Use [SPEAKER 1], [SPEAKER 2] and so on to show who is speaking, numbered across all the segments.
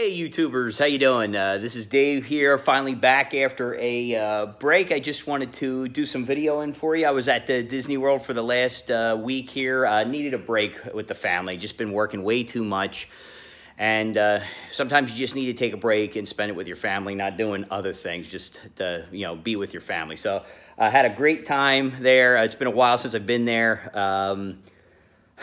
[SPEAKER 1] Hey YouTubers, how you doing? This is Dave here, finally back after a break. I just wanted to do some videoing for you. I was at the Disney World for the last week here. Needed a break with the family, just been working way too much. And sometimes you just need to take a break and spend it with your family, not doing other things, just to, be with your family. So I had a great time there. It's been a while since I've been there.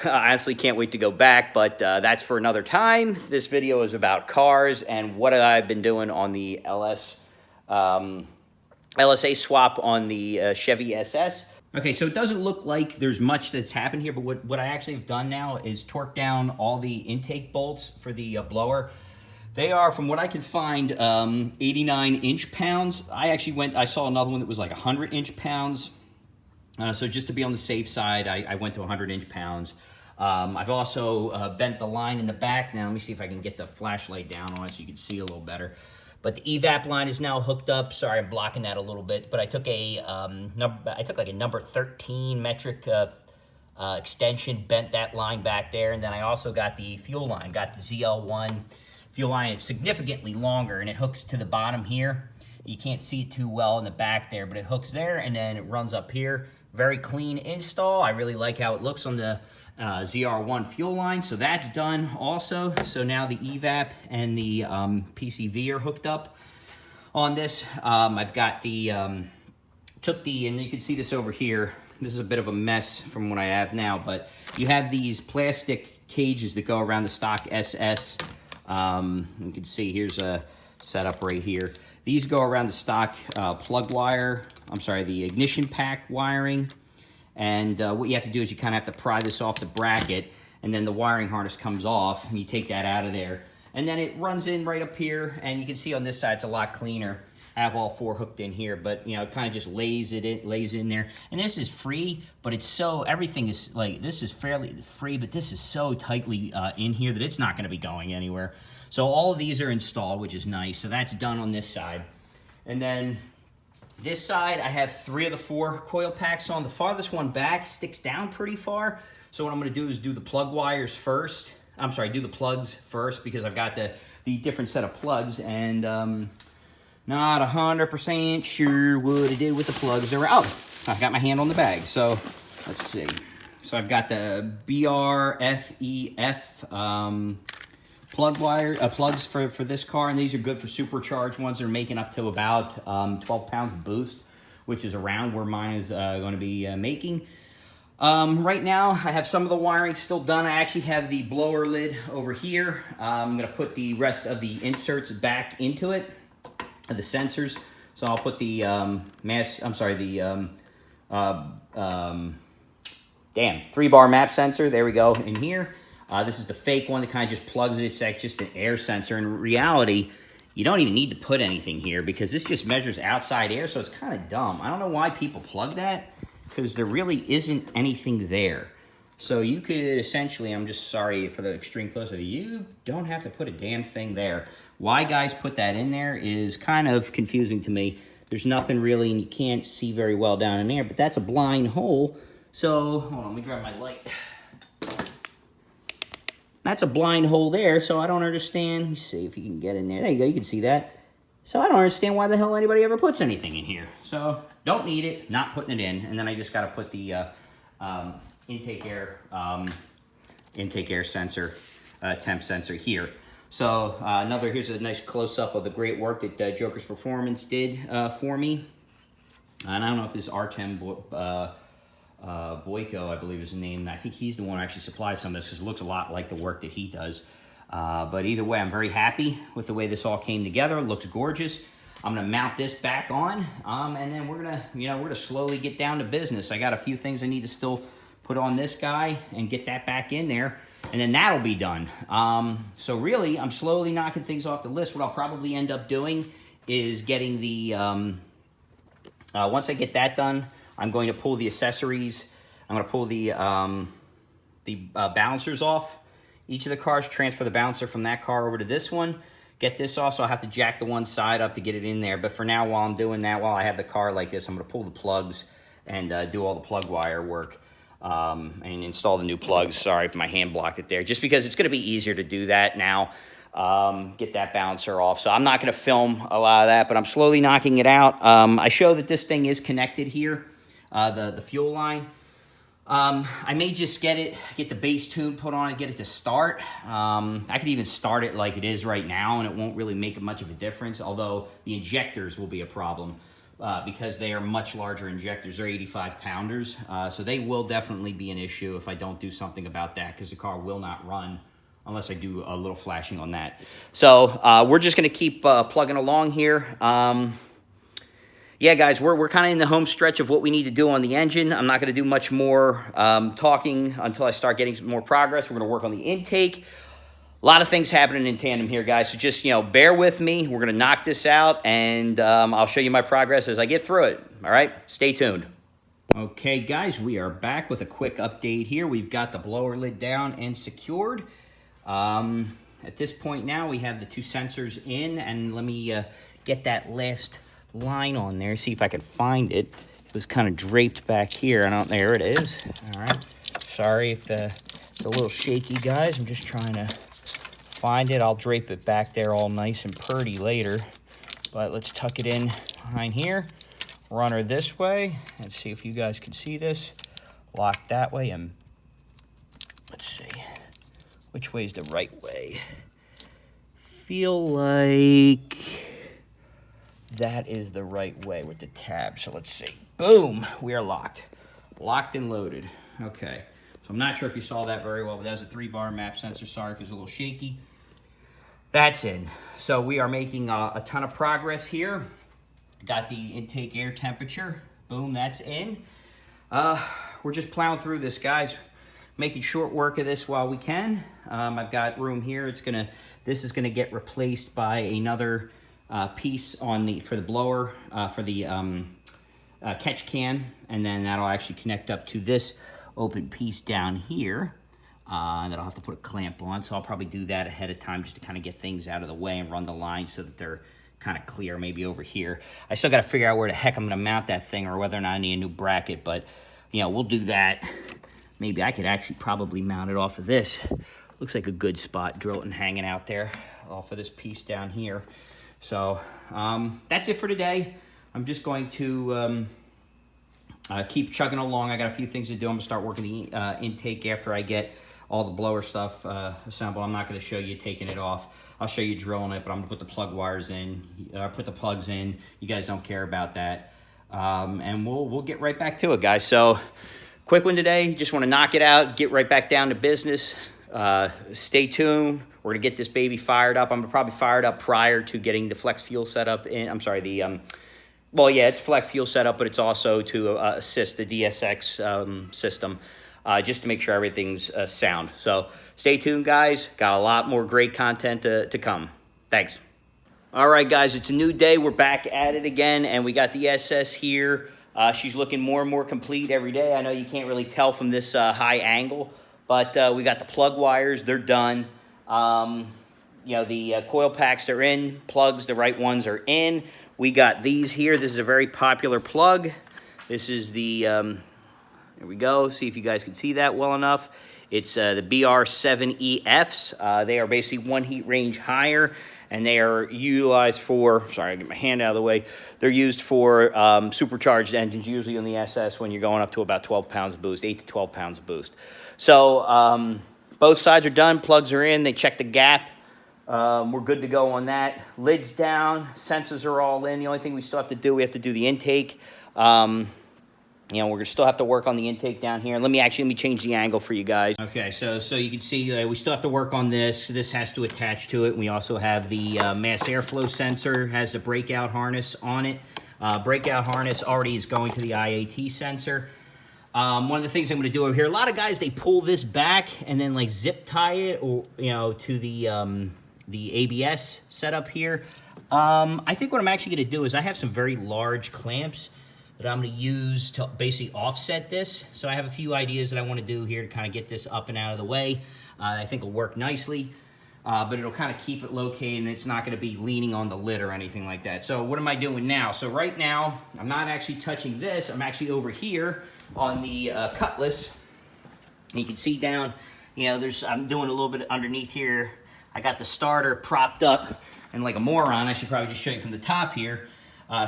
[SPEAKER 1] I honestly can't wait to go back, but that's for another time. This video is about cars and what I've been doing on the LSA swap on the Chevy SS. Okay, so it doesn't look like there's much that's happened here, but what I actually have done now is torque down all the intake bolts for the blower. They are, from what I can find, 89 inch-pounds. I saw another one that was like 100 inch-pounds. So just to be on the safe side, I went to 100 inch-pounds. I've also bent the line in the back. Now, let me see if I can get the flashlight down on it so you can see a little better. But the evap line is now hooked up. Sorry, I'm blocking that a little bit. But I took like a number 13 metric extension, bent that line back there, and then I also got the fuel line. Got the ZL1 fuel line. It's significantly longer, and it hooks to the bottom here. You can't see it too well in the back there, but it hooks there, and then it runs up here. Very clean install. I really like how it looks on the ZR1 fuel line, so that's done also. So now the evap and the PCV are hooked up on this. I've got the, and you can see this over here. This is a bit of a mess from what I have now, but you have these plastic cages that go around the stock SS. You can see here's a setup right here. These go around the stock the ignition pack wiring. And what you have to do is you kind of have to pry this off the bracket, and then the wiring harness comes off, and you take that out of there. And then it runs in right up here, and you can see on this side it's a lot cleaner. I have all four hooked in here, but it kind of just lays in there. And this is free, but it's everything is like, this is fairly free, but this is so tightly in here that it's not going to be going anywhere. So all of these are installed, which is nice. So that's done on this side. And then this side, I have 3 of the 4 coil packs on. The farthest one back sticks down pretty far. So what I'm going to do is do the plug wires first. Do the plugs first, because I've got the different set of plugs, and not 100% sure what I did with the plugs. I've got my hand on the bag. So let's see. So I've got the BRFEF plugs for this car, and these are good for supercharged ones. They're making up to about 12 pounds of boost, which is around where mine is going to be making. Right now, I have some of the wiring still done. I actually have the blower lid over here. I'm going to put the rest of the inserts back into it, the sensors. So I'll put the 3-bar map sensor. There we go, in here. This is the fake one that kind of just plugs it. It's like just an air sensor. In reality, you don't even need to put anything here, because this just measures outside air, so it's kind of dumb. I don't know why people plug that, because there really isn't anything there. So you could essentially, I'm just sorry for the extreme close-up, you don't have to put a damn thing there. Why guys put that in there is kind of confusing to me. There's nothing really, and you can't see very well down in there, but that's a blind hole. So, hold on, let me grab my light. That's a blind hole there, so I don't understand. Let me see if you can get in there. There you go, you can see that. So I don't understand why the hell anybody ever puts anything in here. So don't need it, not putting it in. And then I just got to put the intake air sensor, temp sensor here. So here's a nice close-up of the great work that Joker's Performance did for me. And I don't know if this Artem Boyko, I believe is the name. I think he's the one who actually supplied some of this, because it looks a lot like the work that he does. But either way, I'm very happy with the way this all came together. It looks gorgeous. I'm gonna mount this back on, and then we're gonna slowly get down to business. I got a few things I need to still put on this guy and get that back in there, and then that'll be done. So really, I'm slowly knocking things off the list. What I'll probably end up doing is getting the once I get that done, I'm going to pull the accessories. I'm going to pull the balancers off each of the cars, transfer the balancer from that car over to this one, get this off, so I'll have to jack the one side up to get it in there. But for now, while I'm doing that, while I have the car like this, I'm going to pull the plugs and do all the plug wire work and install the new plugs. Sorry if my hand blocked it there, just because it's going to be easier to do that now. get that balancer off. So I'm not going to film a lot of that, but I'm slowly knocking it out. I show that this thing is connected here, the fuel line. I may just get the base tune put on and get it to start. I could even start it like it is right now, and it won't really make much of a difference, although the injectors will be a problem because they are much larger injectors. They're 85-pounders, so they will definitely be an issue if I don't do something about that, because the car will not run unless I do a little flashing on that. So we're just going to keep plugging along here. Yeah, guys, we're kind of in the home stretch of what we need to do on the engine. I'm not going to do much more talking until I start getting some more progress. We're going to work on the intake. A lot of things happening in tandem here, guys. So just, bear with me. We're going to knock this out, and I'll show you my progress as I get through it. All right? Stay tuned. Okay, guys, we are back with a quick update here. We've got the blower lid down and secured. At this point now, we have the two sensors in, and let me get that last line on there, see if I can find it. It was kind of draped back here. There it is. All right. Sorry if it's a little shaky, guys. I'm just trying to find it. I'll drape it back there all nice and pretty later. But let's tuck it in behind here. Run her this way and see if you guys can see this. Lock that way, and let's see. Which way is the right way? Feel like that is the right way with the tab. So let's see. Boom, we are locked. Locked and loaded. Okay, so I'm not sure if you saw that very well, but that was a 3-bar map sensor. Sorry if it's a little shaky. That's in. So we are making a ton of progress here. Got the intake air temperature. Boom, that's in. We're just plowing through this, guys. Making short work of this while we can. I've got room here. This is gonna get replaced by another piece for the blower, for the catch can, and then that'll actually connect up to this open piece down here that I'll have to put a clamp on. So I'll probably do that ahead of time just to kind of get things out of the way and run the line so that they're kind of clear, maybe over here. I still got to figure out where the heck I'm going to mount that thing, or whether or not I need a new bracket, but we'll do that. Maybe I could actually probably mount it off of this. Looks like a good spot, drill it and hang it out there off of this piece down here. So that's it for today. I'm just going to keep chugging along. I got a few things to do. I'm going to start working the intake after I get all the blower stuff assembled. I'm not going to show you taking it off. I'll show you drilling it, but I'm going to put the plug wires in, put the plugs in. You guys don't care about that. And we'll get right back to it, guys. So quick one today. Just want to knock it out, get right back down to business. Stay tuned. We're going to get this baby fired up. I'm probably fired up prior to getting the flex fuel setup in. I'm sorry, well, yeah, it's flex fuel setup, but it's also to assist the DSX system, just to make sure everything's sound. So stay tuned, guys. Got a lot more great content to come. Thanks. All right, guys, it's a new day. We're back at it again, and we got the SS here. She's looking more and more complete every day. I know you can't really tell from this high angle, but we got the plug wires. They're done. The coil packs are in, plugs, the right ones are in. We got these here. This is a very popular plug. This is the, there we go. See if you guys can see that well enough. It's the BR7EFs. They are basically one heat range higher, and they are utilized for, sorry, I get my hand out of the way. They're used for supercharged engines, usually on the SS when you're going up to about 12 pounds of boost, 8 to 12 pounds of boost. So both sides are done, plugs are in, they check the gap. We're good to go on that. Lid's down, sensors are all in. The only thing we still have to do, we have to do the intake. We're gonna still have to work on the intake down here. Let me change the angle for you guys. Okay, so you can see we still have to work on this. This has to attach to it. We also have the mass airflow sensor, has the breakout harness on it. Breakout harness already is going to the IAT sensor. One of the things I'm going to do over here, a lot of guys, they pull this back and then like zip tie it, or to the ABS setup here. I think what I'm actually going to do is I have some very large clamps that I'm going to use to basically offset this. So I have a few ideas that I want to do here to kind of get this up and out of the way. I think it'll work nicely, but it'll kind of keep it located, and it's not going to be leaning on the lid or anything like that. So what am I doing now? So right now, I'm not actually touching this. I'm actually over here on the cutlass. And you can see down, I'm doing a little bit underneath here. I got the starter propped up, and like a moron, I should probably just show you from the top here.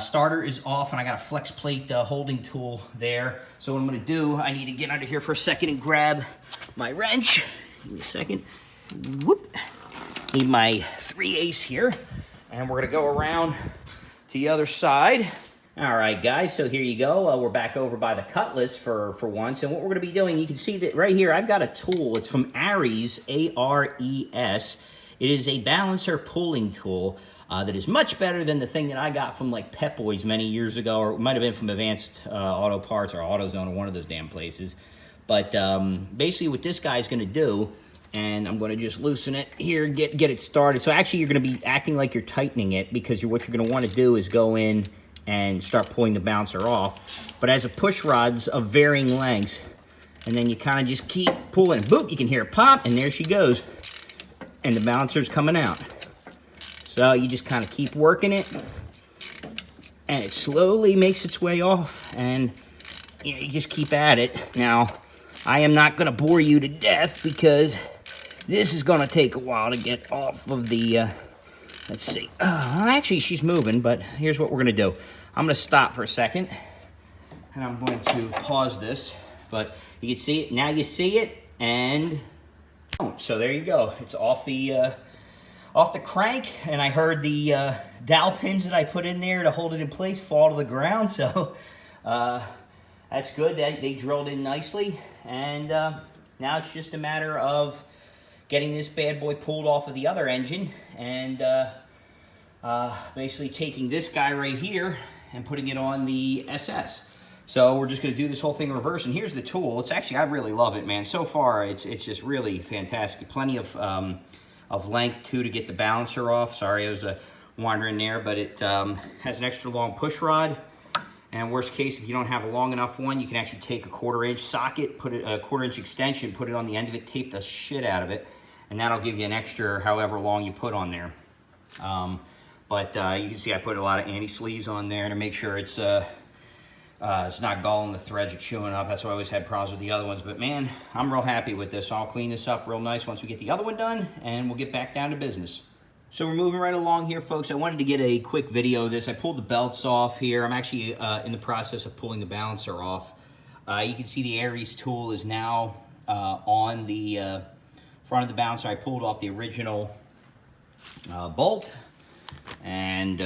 [SPEAKER 1] Starter is off, and I got a flex plate holding tool there. So what I'm gonna do, I need to get under here for a second and grab my wrench. Give me a second. Whoop. Need my 3/8 here, and we're gonna go around to the other side. All right, guys, so here you go. We're back over by the Cutlass for once, and what we're gonna be doing, you can see that right here, I've got a tool. It's from Ares, A-R-E-S. It is a balancer pulling tool that is much better than the thing that I got from like Pep Boys many years ago, or it might have been from Advanced Auto Parts or AutoZone or one of those damn places. But basically what this guy's gonna do, and I'm gonna just loosen it here, get it started. So actually you're gonna be acting like you're tightening it, because what you're gonna wanna do is go in and start pulling the bouncer off. But as a push rod's of varying lengths, and then you kind of just keep pulling. Boop, you can hear it pop, and there she goes. And the bouncer's coming out. So you just kind of keep working it, and it slowly makes its way off, and you just keep at it. Now, I am not gonna bore you to death, because this is gonna take a while to get off of the, let's see. Actually, she's moving, but here's what we're gonna do. I'm gonna stop for a second, and I'm going to pause this, but you can see it, now you see it, and so there you go. It's off the crank, and I heard the dowel pins that I put in there to hold it in place fall to the ground, so that's good. They drilled in nicely, and now it's just a matter of getting this bad boy pulled off of the other engine, and basically taking this guy right here and putting it on the SS. So we're just gonna do this whole thing in reverse, and here's the tool. It's actually, I really love it, man. So far, it's just really fantastic. Plenty of length too to get the balancer off. Sorry, I was wandering there, but it has an extra long push rod. And worst case, if you don't have a long enough one, you can actually take a 1/4-inch socket, put it a 1/4-inch extension, put it on the end of it, tape the shit out of it, and that'll give you an extra however long you put on there. But you can see I put a lot of anti-sleeves on there to make sure it's not galling the threads or chewing up. That's why I always had problems with the other ones. But man, I'm real happy with this. So I'll clean this up real nice once we get the other one done, and we'll get back down to business. So we're moving right along here, folks. I wanted to get a quick video of this. I pulled the belts off here. I'm actually in the process of pulling the balancer off. You can see the Ares tool is now on the front of the balancer. I pulled off the original bolt, and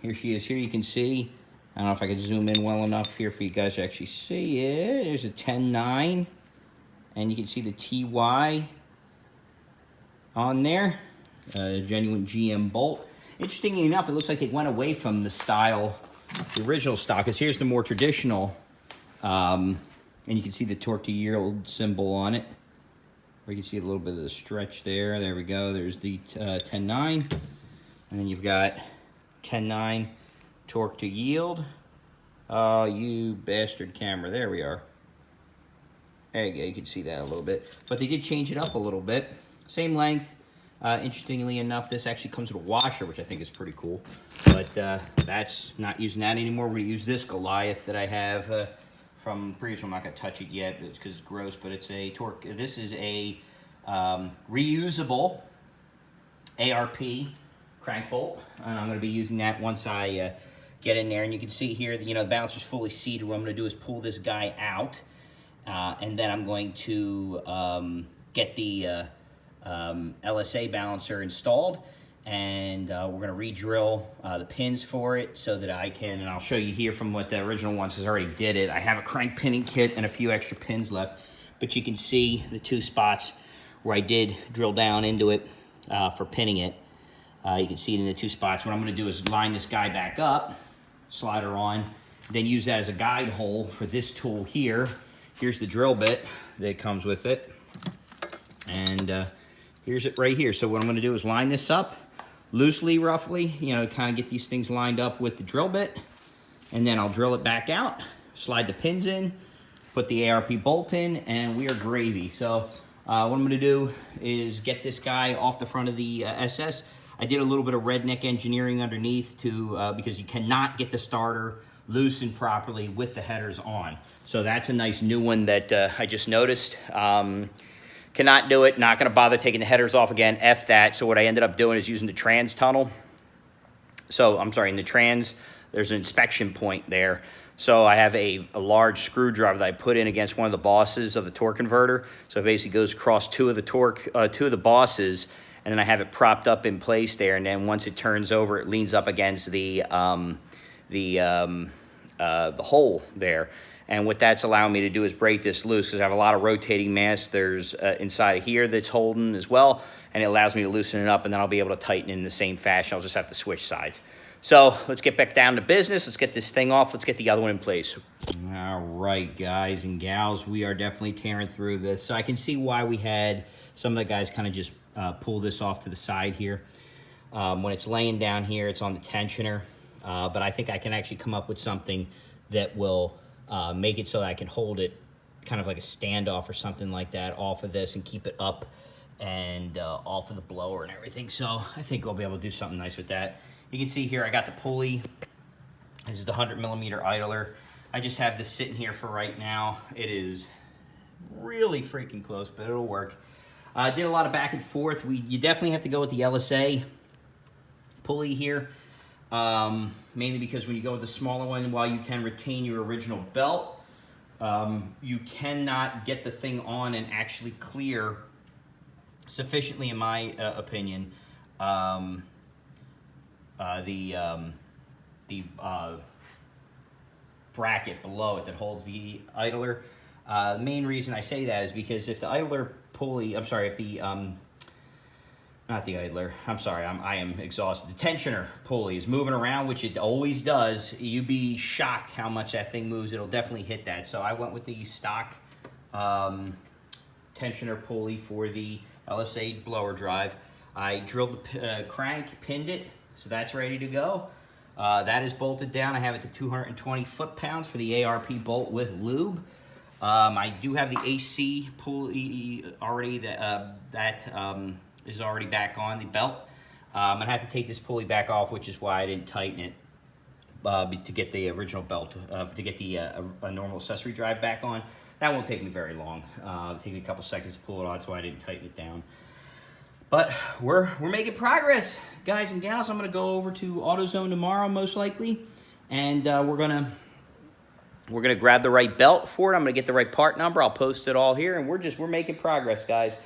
[SPEAKER 1] here she is. Here you can see, I don't know if I can zoom in well enough here for you guys to actually see it. There's a 10-9, and you can see the TY on there. Genuine GM bolt. Interestingly enough, it looks like they went away from the style, the original stock, because here's the more traditional, and you can see the torque to yield symbol on it. Or you can see a little bit of the stretch there. There we go. There's the 10-9, and then you've got 10-9 torque to yield. Oh, you bastard camera. There we are. There you go. You can see that a little bit. But they did change it up a little bit. Same length. Interestingly enough, this actually comes with a washer, which I think is pretty cool. But that's not using that anymore. We're going to use this Goliath that I have from previous one. I'm not going to touch it yet because it's gross, but it's a torque. This is a reusable ARP crank bolt, and I'm going to be using that once I get in there. And you can see here, the bouncer's fully seated. What I'm going to do is pull this guy out, and then I'm going to get the LSA balancer installed, and we're going to re-drill the pins for it so that I can, and I'll show you here from what the original one says. I already did it. I have a crank pinning kit and a few extra pins left, but you can see the two spots where I did drill down into it for pinning it. You can see it in the two spots. What I'm going to do is line this guy back up, slide her on, then use that as a guide hole for this tool here. Here's the drill bit that comes with it, and here's it right here. So what I'm going to do is line this up loosely, roughly, kind of get these things lined up with the drill bit, and then I'll drill it back out, slide the pins in, put the ARP bolt in, and we are gravy. So what I'm going to do is get this guy off the front of the SS. I did a little bit of redneck engineering underneath because you cannot get the starter loosened properly with the headers on. So that's a nice new one that I just noticed. Cannot do it. Not going to bother taking the headers off again. F that. So what I ended up doing is using the trans tunnel. So, I'm sorry, in the trans, there's an inspection point there. So I have a large screwdriver that I put in against one of the bosses of the torque converter. So it basically goes across two of the bosses, and then I have it propped up in place there. And then once it turns over, it leans up against the hole there. And what that's allowing me to do is break this loose because I have a lot of rotating mass. There's inside here that's holding as well, and it allows me to loosen it up, and then I'll be able to tighten it in the same fashion. I'll just have to switch sides. So let's get back down to business. Let's get this thing off. Let's get the other one in place. All right, guys and gals, we are definitely tearing through this. So I can see why we had some of the guys kind of just pull this off to the side here. When it's laying down here, it's on the tensioner. But I think I can actually come up with something that will make it so that I can hold it kind of like a standoff or something like that off of this and keep it up and off of the blower and everything. So I think we'll be able to do something nice with that. You can see here I got the pulley. This is the 100mm idler. I just have this sitting here for right now. It is really freaking close, but it'll work. I did a lot of back and forth. You definitely have to go with the LSA pulley here. Mainly because when you go with the smaller one, while you can retain your original belt, you cannot get the thing on and actually clear sufficiently, in my opinion, the bracket below it that holds the idler. The main reason I say that is because if the idler pulley, I'm sorry, if the not the idler, I'm sorry, I am exhausted. The tensioner pulley is moving around, which it always does. You'd be shocked how much that thing moves. It'll definitely hit that. So I went with the stock tensioner pulley for the LSA blower drive. I drilled the crank, pinned it, so that's ready to go. That is bolted down. I have it to 220 foot-pounds for the ARP bolt with lube. I do have the AC pulley already that is already back on the belt. I'm gonna have to take this pulley back off, which is why I didn't tighten it to get the original belt, to get the a normal accessory drive back on. That won't take me very long. It'll take me a couple seconds to pull it on, that's why I didn't tighten it down. But we're making progress, guys and gals. I'm gonna go over to AutoZone tomorrow, most likely, and we're gonna grab the right belt for it. I'm gonna get the right part number. I'll post it all here, and we're making progress, guys.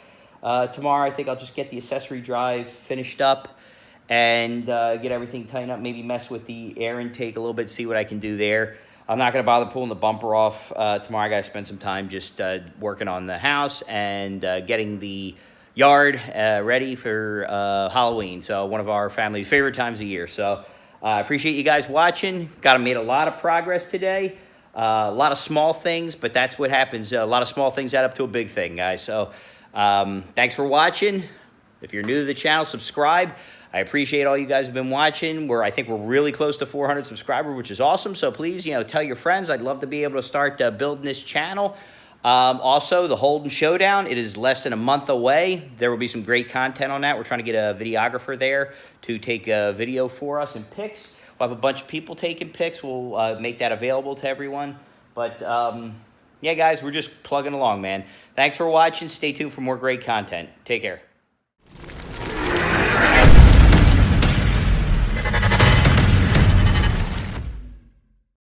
[SPEAKER 1] Tomorrow, I think I'll just get the accessory drive finished up and get everything tightened up. Maybe mess with the air intake a little bit, see what I can do there. I'm not gonna bother pulling the bumper off tomorrow. I gotta spend some time just working on the house and getting the yard ready for Halloween. So one of our family's favorite times of year. So I appreciate you guys watching. Made a lot of progress today. A lot of small things, but that's what happens. A lot of small things add up to a big thing, guys. So thanks for watching. If you're new to the channel, subscribe. I appreciate all you guys have been watching. I think we're really close to 400 subscribers, which is awesome. So please, tell your friends. I'd love to be able to start building this channel. Also, the Holden Showdown, it is less than a month away. There will be some great content on that. We're trying to get a videographer there to take a video for us and pics. We'll have a bunch of people taking pics. We'll make that available to everyone. But, yeah, guys, we're just plugging along, man. Thanks for watching. Stay tuned for more great content. Take care.